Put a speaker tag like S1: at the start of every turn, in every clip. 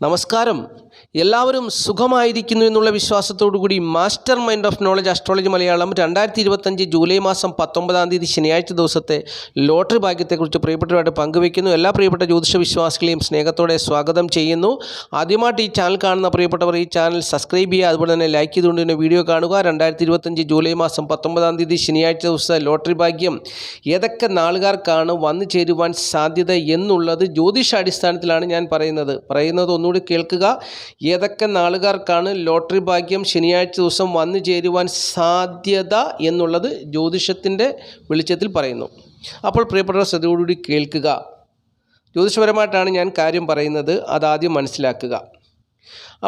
S1: നമസ്കാരം. എല്ലാവരും സുഖമായിരിക്കുന്നു എന്നുള്ള വിശ്വാസത്തോടുകൂടി master mind of knowledge astrology Malayalam 2025 July മാസം 19 ശനിയാഴ്ച ദിവസത്തെ ലോട്ടറി ഭാഗ്യത്തെക്കുറിച്ച് പ്രിയപ്പെട്ടവരായിട്ട് പങ്കുവയ്ക്കുന്നു. എല്ലാ പ്രിയപ്പെട്ട ജ്യോതിഷ വിശ്വാസികളെയും സ്നേഹത്തോടെ സ്വാഗതം ചെയ്യുന്നു. ആദ്യമായിട്ട് ഈ ചാനൽ കാണുന്ന പ്രിയപ്പെട്ടവർ ഈ ചാനൽ സബ്സ്ക്രൈബ് ചെയ്യുക, അതുപോലെ തന്നെ ലൈക്ക് ചെയ്തുകൊണ്ട് തന്നെ വീഡിയോ കാണുക. 2025 ജൂലൈ മാസം 19 ശനിയാഴ്ച ദിവസത്തെ ലോട്ടറി ഭാഗ്യം ഏതൊക്കെ നാളുകാർക്കാണ് വന്നു ചേരുവാൻ സാധ്യത എന്നുള്ളത് ജ്യോതിഷാടിസ്ഥാനത്തിലാണ് ഞാൻ പറയുന്നത് ഒന്നുകൂടി കേൾക്കുക. ഏതൊക്കെ നാളുകാർക്കാണ് ലോട്ടറി ഭാഗ്യം ശനിയാഴ്ച ദിവസം വന്നു ചേരുവാൻ സാധ്യത എന്നുള്ളത് ജ്യോതിഷത്തിൻ്റെ വെളിച്ചത്തിൽ പറയുന്നു. അപ്പോൾ പ്രിയപ്പെട്ടവർ ശ്രദ്ധയോടുകൂടി കേൾക്കുക. ജ്യോതിഷപരമായിട്ടാണ് ഞാൻ കാര്യം പറയുന്നത്, അതാദ്യം മനസ്സിലാക്കുക.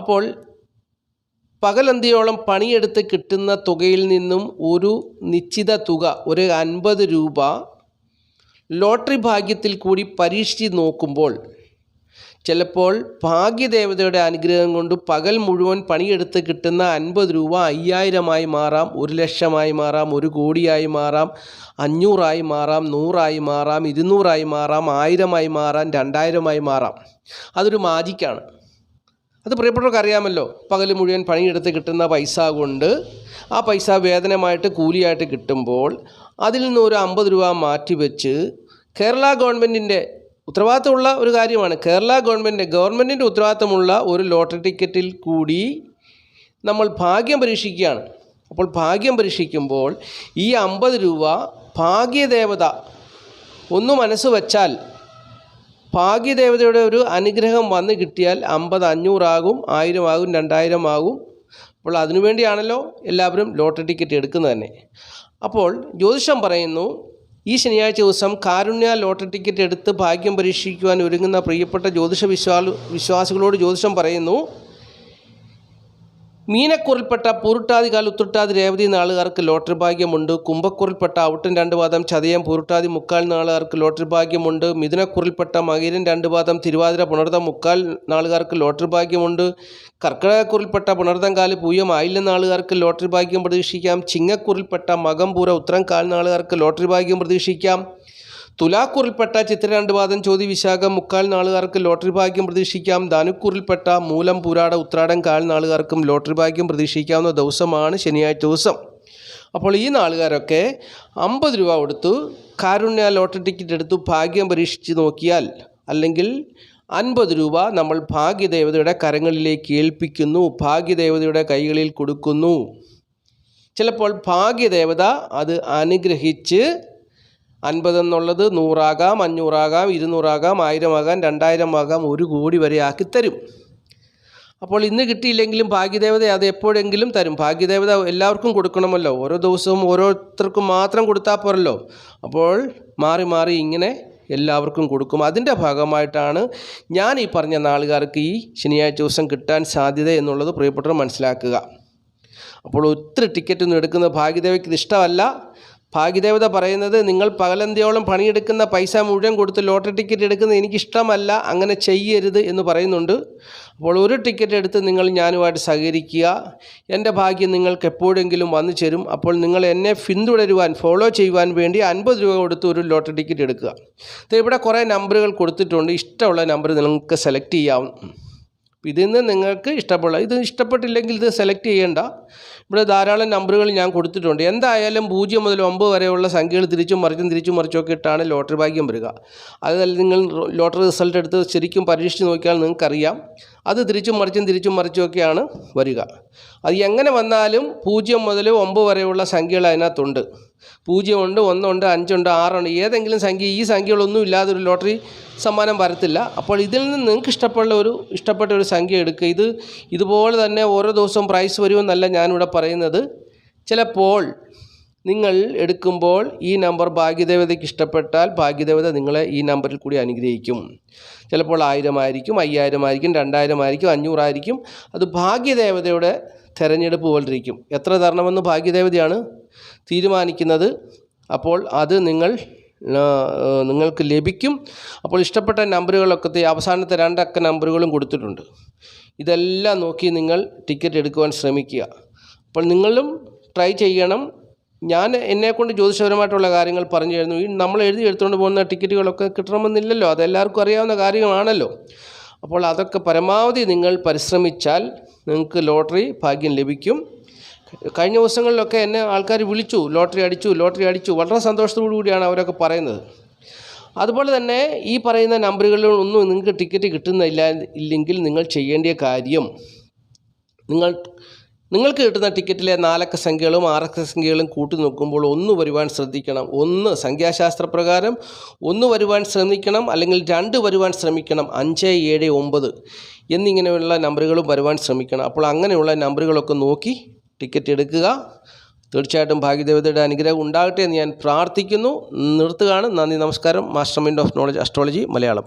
S1: അപ്പോൾ പകലന്തിയോളം പണിയെടുത്ത് കിട്ടുന്ന തുകയിൽ നിന്നും ഒരു നിശ്ചിത തുക, ഒരു 50 രൂപ ലോട്ടറി ഭാഗ്യത്തിൽ കൂടി പരീക്ഷിച്ച് നോക്കുമ്പോൾ ചിലപ്പോൾ ഭാഗ്യദേവതയുടെ അനുഗ്രഹം കൊണ്ട് പകൽ മുഴുവൻ പണിയെടുത്ത് കിട്ടുന്ന 50 രൂപ 5000 മാറാം, 1 ലക്ഷമായി മാറാം, 1 കോടിയായി മാറാം, 500 മാറാം, 100 മാറാം, 200 മാറാം, 1000 മാറാം, 2000 മാറാം. അതൊരു മാജിക്കാണ്. അത് പ്രിയപ്പെട്ടവർക്ക് അറിയാമല്ലോ. പകൽ മുഴുവൻ പണിയെടുത്ത് കിട്ടുന്ന പൈസ കൊണ്ട് ആ പൈസ വേതനമായിട്ട് കൂലിയായിട്ട് കിട്ടുമ്പോൾ അതിൽ നിന്ന് ഒരു 50 രൂപ മാറ്റിവെച്ച് കേരള ഗവൺമെൻറ്റിൻ്റെ ഉത്തരവാദിത്തമുള്ള ഒരു കാര്യമാണ്. കേരള ഗവൺമെൻറ്റിൻ്റെ ഉത്തരവാദിത്തമുള്ള ഒരു ലോട്ടറി ടിക്കറ്റിൽ കൂടി നമ്മൾ ഭാഗ്യം പരീക്ഷിക്കുകയാണ്. അപ്പോൾ ഭാഗ്യം പരീക്ഷിക്കുമ്പോൾ ഈ 50 രൂപ ഭാഗ്യദേവത ഒന്ന് മനസ്സ് വച്ചാൽ, ഭാഗ്യദേവതയുടെ ഒരു അനുഗ്രഹം വന്ന് കിട്ടിയാൽ 50 500 ആകും, 1000 ആകും, 2000 ആകും. അപ്പോൾ അതിനുവേണ്ടിയാണല്ലോ എല്ലാവരും ലോട്ടറി ടിക്കറ്റ് എടുക്കുന്നത് തന്നെ. അപ്പോൾ ജ്യോതിഷം പറയുന്നു, ഈ ശനിയാഴ്ച ദിവസം കാരുണ്യ ലോട്ടറി ടിക്കറ്റ് എടുത്ത് ഭാഗ്യം പരീക്ഷിക്കുവാൻ ഒരുങ്ങുന്ന പ്രിയപ്പെട്ട ജ്യോതിഷ വിശ്വാസികളോട് ജ്യോതിഷം പറയുന്നു, മീനക്കുറിൽപ്പെട്ട പൂരുട്ടാതി കാൽ ഉത്രട്ടാതി രേവതി നാളുകാർക്ക് ലോട്ടറി ഭാഗ്യമുണ്ട്. കുംഭക്കുറിൽപ്പെട്ട ഔട്ടൻ 2 പാദം ചതയം പൂരുട്ടാതി 3/4 നാളുകാർക്ക് ലോട്ടറി ഭാഗ്യമുണ്ട്. മിഥുനക്കുറിൽപ്പെട്ട മകീരൻ 2 പാദം തിരുവാതിര പുണർതം 3/4 നാളുകാർക്ക് ലോട്ടറി ഭാഗ്യമുണ്ട്. കർക്കിടകക്കുറിൽപ്പെട്ട പുണർതം കാല് പൂയം ആയില്യം നാളുകാർക്ക് ലോട്ടറി ഭാഗ്യം പ്രതീക്ഷിക്കാം. ചിങ്ങക്കുറിൽപ്പെട്ട മകം പൂര ഉത്തരം 1/4 നാളുകാർക്ക് ലോട്ടറി ഭാഗ്യം പ്രതീക്ഷിക്കാം. തുലാക്കുറിൽപ്പെട്ട ചിത്ര 2 പാദം ചോതി വിശാഖം 3/4 നാളുകാർക്ക് ലോട്ടറി ഭാഗ്യം പ്രതീക്ഷിക്കാം. ധനുക്കുറിൽപ്പെട്ട മൂലം പൂരാട ഉത്രാടം 1/4 നാളുകാർക്കും ലോട്ടറി ഭാഗ്യം പ്രതീക്ഷിക്കാവുന്ന ദിവസമാണ് ശനിയാഴ്ച ദിവസം. അപ്പോൾ ഈ നാളുകാരൊക്കെ 50 രൂപ കൊടുത്തു കാരുണ്യ ലോട്ടറി ടിക്കറ്റ് എടുത്തു ഭാഗ്യം പരീക്ഷിച്ച് നോക്കിയാൽ, അല്ലെങ്കിൽ 50 രൂപ നമ്മൾ ഭാഗ്യദേവതയുടെ കരങ്ങളിലേക്ക് ഏൽപ്പിക്കുന്നു, ഭാഗ്യദേവതയുടെ കൈകളിൽ കൊടുക്കുന്നു. ചിലപ്പോൾ ഭാഗ്യദേവത അത് അനുഗ്രഹിച്ച് 50 എന്നുള്ളത് 100 ആകാം, 500 ആകാം, 200 ആകാം, 1000 ആകാം, 2000 ആകാം, 1 കോടി വരെ ആക്കിത്തരും. അപ്പോൾ ഇന്ന് കിട്ടിയില്ലെങ്കിലും ഭാഗ്യദേവത അത് എപ്പോഴെങ്കിലും തരും. ഭാഗ്യദേവത എല്ലാവർക്കും കൊടുക്കണമല്ലോ. ഓരോ ദിവസവും ഓരോരുത്തർക്കും മാത്രം കൊടുത്താൽ പോരല്ലോ. അപ്പോൾ മാറി മാറി ഇങ്ങനെ എല്ലാവർക്കും കൊടുക്കും. അതിൻ്റെ ഭാഗമായിട്ടാണ് ഞാൻ ഈ പറഞ്ഞ നാളുകാർക്ക് ഈ ശനിയാഴ്ച ദിവസം കിട്ടാൻ സാധ്യത എന്നുള്ളത് പ്രിയപ്പെട്ടവർ മനസ്സിലാക്കുക. അപ്പോൾ ഒത്തിരി ടിക്കറ്റൊന്നും എടുക്കുന്നത് ഭാഗ്യദേവയ്ക്ക് ഇത് ഇഷ്ടമല്ല. ഭാഗ്യദേവത പറയുന്നത്, നിങ്ങൾ പകലന്തിയോളം പണിയെടുക്കുന്ന പൈസ മുഴുവൻ കൊടുത്ത് ലോട്ടറി ടിക്കറ്റ് എടുക്കുന്നത് എനിക്കിഷ്ടമല്ല, അങ്ങനെ ചെയ്യരുത് എന്ന് പറയുന്നുണ്ട്. അപ്പോൾ ഒരു ടിക്കറ്റ് എടുത്ത് നിങ്ങൾ ഞാനുമായിട്ട് സഹകരിക്കുക. എൻ്റെ ഭാഗ്യം നിങ്ങൾക്ക് എപ്പോഴെങ്കിലും വന്നു ചേരും. അപ്പോൾ നിങ്ങൾ എന്നെ പിന്തുടരുവാൻ, ഫോളോ ചെയ്യുവാൻ വേണ്ടി 50 രൂപ കൊടുത്ത് ഒരു ലോട്ടറി ടിക്കറ്റ് എടുക്കുക. ഇവിടെ കുറേ നമ്പറുകൾ കൊടുത്തിട്ടുണ്ട്. ഇഷ്ടമുള്ള നമ്പർ നിങ്ങൾക്ക് സെലക്ട് ചെയ്യാം. ഇതിൽ നിന്ന് നിങ്ങൾക്ക് ഇത് ഇഷ്ടപ്പെട്ടില്ലെങ്കിൽ ഇത് സെലക്ട് ചെയ്യേണ്ട. ഇവിടെ ധാരാളം നമ്പറുകൾ ഞാൻ കൊടുത്തിട്ടുണ്ട്. എന്തായാലും 0 മുതൽ 9 വരെയുള്ള സംഖ്യകൾ തിരിച്ചും മറിച്ചൊക്കെ ഇട്ടാണ് ലോട്ടറി ഭാഗ്യം വരിക. അതല്ല, നിങ്ങൾ ലോട്ടറി റിസൾട്ട് എടുത്ത് ശരിക്കും പരീക്ഷിച്ച് നോക്കിയാൽ നിങ്ങൾക്കറിയാം അത് തിരിച്ചും മറിച്ചൊക്കെയാണ് വരിക. അത് എങ്ങനെ വന്നാലും 0 മുതൽ 9 വരെയുള്ള സംഖ്യകൾ അതിനകത്തുണ്ട്. 0 ഉണ്ട്, 1 ഉണ്ട്, 5 ഉണ്ട്, 6 ഉണ്ട്. ഏതെങ്കിലും സംഖ്യ, ഈ സംഖ്യകളൊന്നും ഇല്ലാതെ ഒരു ലോട്ടറി സമ്മാനം വരത്തില്ല. അപ്പോൾ ഇതിൽ നിന്ന് നിങ്ങൾക്ക് ഇഷ്ടപ്പെട്ട ഒരു സംഖ്യ എടുക്കുക. ഇതുപോലെ തന്നെ ഓരോ ദിവസവും പ്രൈസ് വരുമെന്നല്ല ഞാനിവിടെ പറയുന്നത്. ചിലപ്പോൾ നിങ്ങൾ എടുക്കുമ്പോൾ ഈ നമ്പർ ഭാഗ്യദേവതയ്ക്ക് ഇഷ്ടപ്പെട്ടാൽ ഭാഗ്യദേവത നിങ്ങളെ ഈ നമ്പറിൽ കൂടി അനുഗ്രഹിക്കും. ചിലപ്പോൾ 1000 ആയിരിക്കും, 5000 ആയിരിക്കും, 2000 ആയിരിക്കും, 500 ആയിരിക്കും. അത് ഭാഗ്യദേവതയുടെ തിരഞ്ഞെടുപ്പ് പോലിരിക്കും. എത്ര തരണമെന്ന് ഭാഗ്യദേവതയാണ് തീരുമാനിക്കുന്നത്. അപ്പോൾ അത് നിങ്ങൾക്ക് ലഭിക്കും. അപ്പോൾ ഇഷ്ടപ്പെട്ട നമ്പറുകളൊക്കെ അവസാനത്തെ 2 അക്ക നമ്പറുകളും കൊടുത്തിട്ടുണ്ട്. ഇതെല്ലാം നോക്കി നിങ്ങൾ ടിക്കറ്റ് എടുക്കുവാൻ ശ്രമിക്കുക. അപ്പോൾ നിങ്ങളും ട്രൈ ചെയ്യണം. ഞാൻ എന്നെക്കൊണ്ട് ജ്യോതിഷപരമായിട്ടുള്ള കാര്യങ്ങൾ പറഞ്ഞു തരുന്നു. ഈ നമ്മൾ എടുത്തുകൊണ്ട് പോകുന്ന ടിക്കറ്റുകളൊക്കെ കിട്ടണമെന്നില്ലല്ലോ, അതെല്ലാവർക്കും അറിയാവുന്ന കാര്യമാണല്ലോ. അപ്പോൾ അതൊക്കെ പരമാവധി നിങ്ങൾ പരിശ്രമിച്ചാൽ നിങ്ങൾക്ക് ലോട്ടറി ഭാഗ്യം ലഭിക്കും. കഴിഞ്ഞ ദിവസങ്ങളിലൊക്കെ എന്നെ ആൾക്കാർ വിളിച്ചു, ലോട്ടറി അടിച്ചു വളരെ സന്തോഷത്തോടു കൂടിയാണ് അവരൊക്കെ പറയുന്നത്. അതുപോലെ തന്നെ ഈ പറയുന്ന നമ്പറുകളിലൊന്നും നിങ്ങൾക്ക് ടിക്കറ്റ് ഇല്ലെങ്കിൽ നിങ്ങൾ ചെയ്യേണ്ട കാര്യം, നിങ്ങൾക്ക് കിട്ടുന്ന ടിക്കറ്റിലെ 4 അക്ക സംഖ്യകളും 6 അക്ക സംഖ്യകളും കൂട്ടി നോക്കുമ്പോൾ 1 വരുവാൻ ശ്രദ്ധിക്കണം. 1 സംഖ്യാശാസ്ത്രപ്രകാരം 1 വരുവാൻ ശ്രമിക്കണം, അല്ലെങ്കിൽ 2 വരുവാൻ ശ്രമിക്കണം. 5, 7, 9 എന്നിങ്ങനെയുള്ള നമ്പറുകളും വരുവാൻ ശ്രമിക്കണം. അപ്പോൾ അങ്ങനെയുള്ള നമ്പറുകളൊക്കെ നോക്കി ടിക്കറ്റ് എടുക്കുക. തീർച്ചയായിട്ടും ഭാഗ്യദേവതയുടെ അനുഗ്രഹം ഉണ്ടാകട്ടെ എന്ന് ഞാൻ പ്രാർത്ഥിക്കുന്നു. നിർത്തുകയാണ്. നന്ദി, നമസ്കാരം. Master mind of knowledge astrology Malayalam.